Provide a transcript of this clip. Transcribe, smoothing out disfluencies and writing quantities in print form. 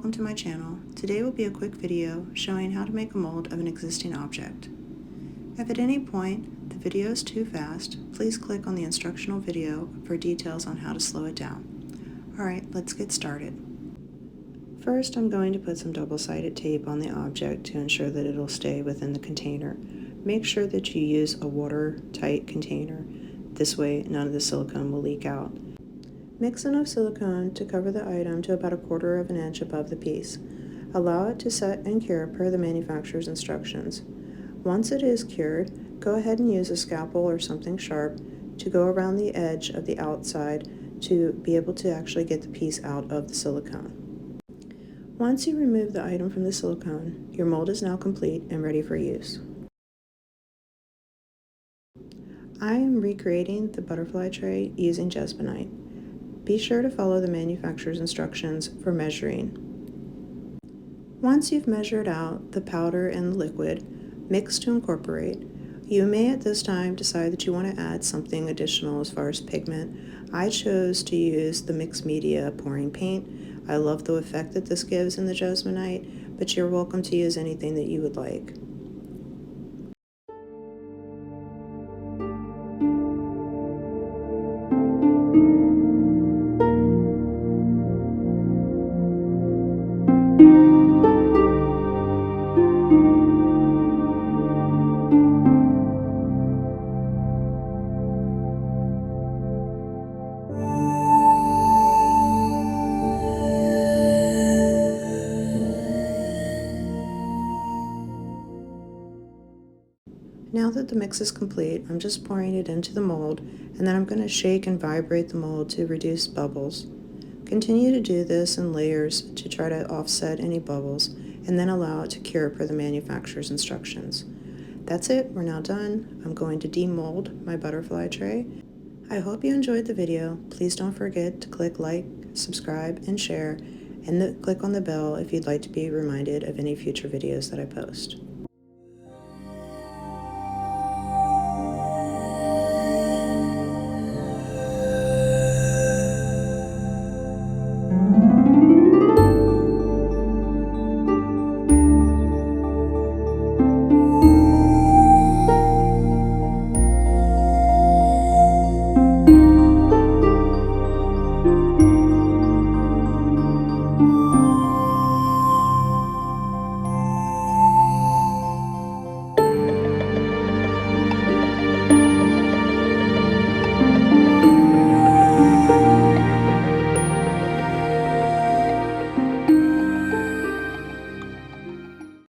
welcome to my channel. Today will be a quick video showing how to make a mold of an existing object. If at any point the video is too fast, please click on the instructional video for details on how to slow it down. Alright, let's get started. First, I'm going to put some double-sided tape on the object to ensure that it'll stay within the container. Make sure that you use a watertight container. This way none of the silicone will leak out. Mix enough silicone to cover the item to about 1/4 of an inch above the piece. Allow it to set and cure per the manufacturer's instructions. Once it is cured, go ahead and use a scalpel or something sharp to go around the edge of the outside to be able to actually get the piece out of the silicone. Once you remove the item from the silicone, your mold is now complete and ready for use. I am recreating the butterfly tray using Jesmonite. Be sure to follow the manufacturer's instructions for measuring. Once you've measured out the powder and the liquid, mix to incorporate. You may at this time decide that you want to add something additional as far as pigment. I chose to use the mixed media pouring paint. I love the effect that this gives in the Jesmonite, but you're welcome to use anything that you would like. Now that the mix is complete, I'm just pouring it into the mold, and then I'm going to shake and vibrate the mold to reduce bubbles. Continue to do this in layers to try to offset any bubbles, and then allow it to cure per the manufacturer's instructions. That's it, we're now done. I'm going to demold my butterfly tray. I hope you enjoyed the video. Please don't forget to click like, subscribe, and share, and click on the bell if you'd like to be reminded of any future videos that I post.